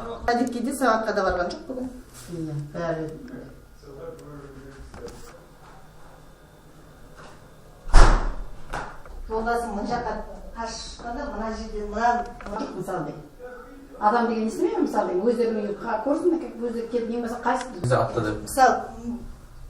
Садикке сабаққа да барған жоқ бүгін. Иә, бәрі. Жолдасым мына жаққа қашқанда мына жерден мына мысалы адам деген несі ме мысалы өздерінің көрсін как өздері келіп не болмаса қайсы атты деп. Мысалы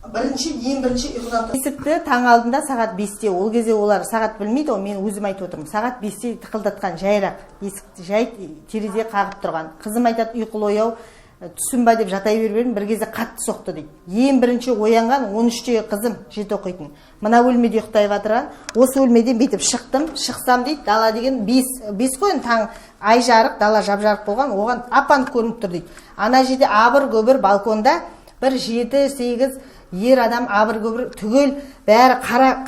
ең бірінші ұйқыдан есікті таң алдында сағат 5-те, ол кезде олар сағат білмейді, ол мен өзім айтып отырмын. Сағат 5-те тықылдатқан жайрақ, есікті жай терезе қағып тұрған. Қызым айтады ұйқылы ояу, түсім ба деп жатай беріп бір кезде қатты соқты дейді. Ең бірінші оянған 13-тегі қызым 7 оқитын. Мына бөлмеде ұйықтай жатырған. Осы бөлмеден бетіп шықтым, шықсам дейді, дала деген 5 қойын таң ай жарық, дала жап-жарық болған, оған апан көрініп тұр дейді. Ана жерде абыр-гөбір балконда бір 7-8 ер адам абыр-гөбір түгел бәрі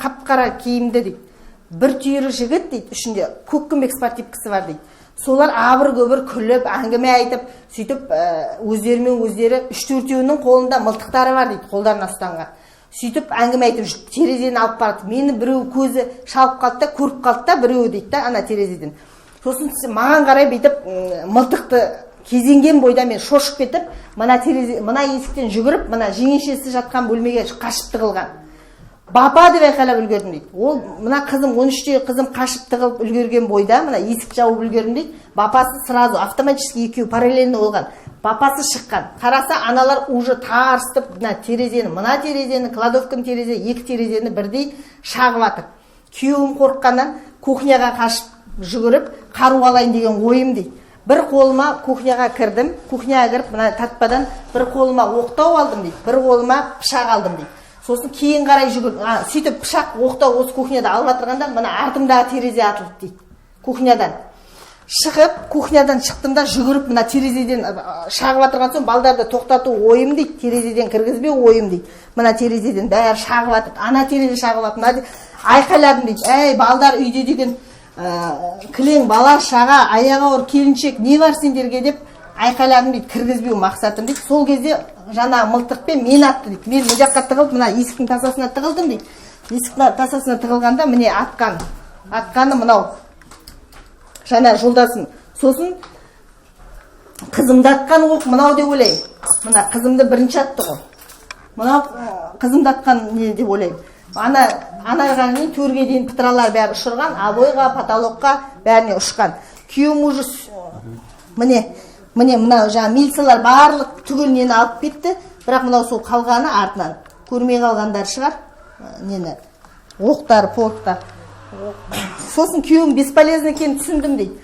қап-қара киімді дейді. Бір түйірі жігіт дейді, ішінде көккімбек спортивкасы бар дейді. Солар абыр-гөбір күліп, әңгіме айтып, сөйтіп өздерімен өздері 3-4-еуінің қолында мылтықтары бар дейді, қолдарына ұстанған. Сөйтіп әңгіме айтып, терезені алып барды. Мені біреу көзі шалып қалды да, көріп қалды да, біреу дейді да, ана терезеден. Сосын маған қарай бүйтіп мылтықты кезенген бойда мен шошып кетіп, мына есіктен жүгіріп, мына жеңешесі жатқан бөлмеге қашып тығылған. Бапа деп айқайлап үлгердім дейді. Ол мына қызым 13-тегі қызым қашып тығылып үлгерген бойда, мына есік жауып үлгердім дейді. Бапасы сразу автоматически екеуі параллельно болған. Бапасы шыққан. Қараса аналар уже тарсытып, мына терезені, кладовканың терезе, екі терезені бірдей шағып жатыр. Күйеуім қорыққаннан кухняға қашып жүгіріп, қару алайын деген ойым дейді. Бір қолыма кухняға кірдім, кухняға кіріп, мына татпадан бір қолыма оқтау алдым дейді, бір қолыма пышақ алдым дейді. Сосын кейін қарай жүгіріп, сөйтіп пышақ оқтау осы кухняда алып жатырғанда, мына артымдағы терезе атылды дейді. Кухнядан шығып, кухнядан шықтым да жүгіріп, мына терезеден шағып жатырған соң балдарды тоқтату ойым дейді, терезеден кіргізбеу ойым дейді. Мына терезеден бәрі шағып жатыр, ана терезе шағып жатыр, айқайладым дейді. Әй, балдар үйде деген кілең бала шаға, аяғы ауыр келіншек, не бар сендерге деп айқайладым дейді, кіргізбеу мақсатым дейді. Сол кезде жаңа мылтықпен мен атты дейді. Мен мына жаққа тығылып, мына есіктің тасасына тығылдым дейді. Есіктің тасасына тығылғанда міне атқаны мынау жаңа жолдасым. Сосын қызымды атқан ол мынау деп ойлаймын. Мына қызымды бірінші атты ғой. Мынау қызымды атқан не деп ойлаймын. Анарғанның төрге дейін пытралар бәрі ұшырған, обойға, потолокқа бәріне ұшқан. Күйеуім уже міне мынау жаңа милициялар барлық түгел нені алып кетті, бірақ мынау сол қалғаны артынан көрмей қалғандар шығар, нені оқтар, полктар. Сосын күйеуім бесполезный екенін түсіндім дейді.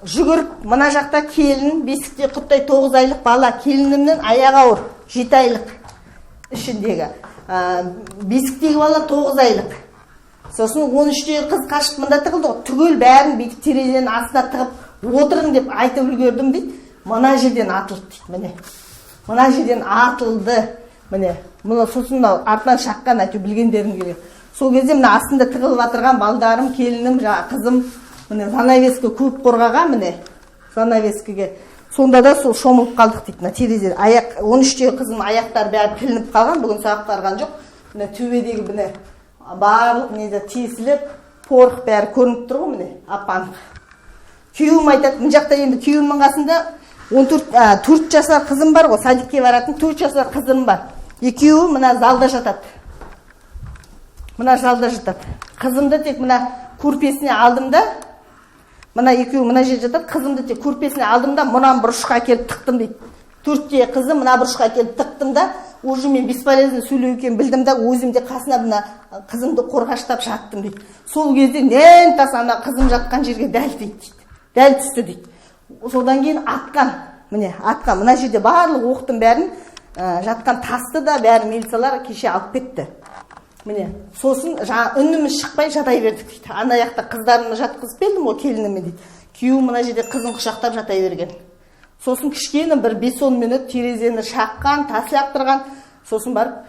Жүгіріп, мына жақта келін, бесікте құттай 9 айлық бала, келінімнің аяғы ауыр, 7 айлық ішіндегі. Бесіктегі бала 9 айлық. Сосын 13-тегі қыз қашып мында тығылды, түгел бәрін бүйтіп терезенің астына тығып отырың деп айтып үлгердім дейді. Мына жерден атылды дейді, міне. Мына жерден атылды, міне. Сосын артынан шаққан әйтеу білгендерім керек. Сол кезде мына астында тығылып жатырған балдарым, келінім, қызым, міне занавеска көп қорғаға, міне. Занавескаге. Сонда да сол шомылып қалдық дейді, мына терезе. 13-тегі қызым аяқтар бәрі тілініп қалған, бүгін сабақ барған жоқ. Міне төбедегі міне барлық неде тесіліп, порық бәрі көрініп тұр ғой, міне, апан. Күйеуім айтады, мына жақта енді күйеуімнің қасында 4 жасар қызым бар ғой, садикке баратын 4 жасар қызым бар. Екеуі мына залда жатады. Мына залда жатады. Қызымды тек мына көрпесіне алдым да, мына екеуі мына жерде жатады, қызымды тек көрпесіне алдым да, мұнан бұрышқа келіп тықтым дейді. 4-те қызым мына бұрышқа келіп тықтым да, уже мен бесполезно сөйлеу екенін білдім да, өзімде қасына мына қызымды қорғаштап жаттым дейді. Сол кезде нен тас ана қызым жатқан жерге дәл дейді. Дәл түсті дейді. Содан кейін атқан, міне атқан, мына жерде барлық оқтың бәрін жатқан тасты да бәрі милициялар кеше алып кетті. Міне, сосын үніміз шықпай жатай бердік дейді. Ана жақта қыздарымды жатқызып бердім ғой келініме дейді. Күйеуім мына жерде қызын құшақтап жатай берген. Сосын кішкене бір 5-10 минут терезені шаққан, тас лақтырған, сосын барып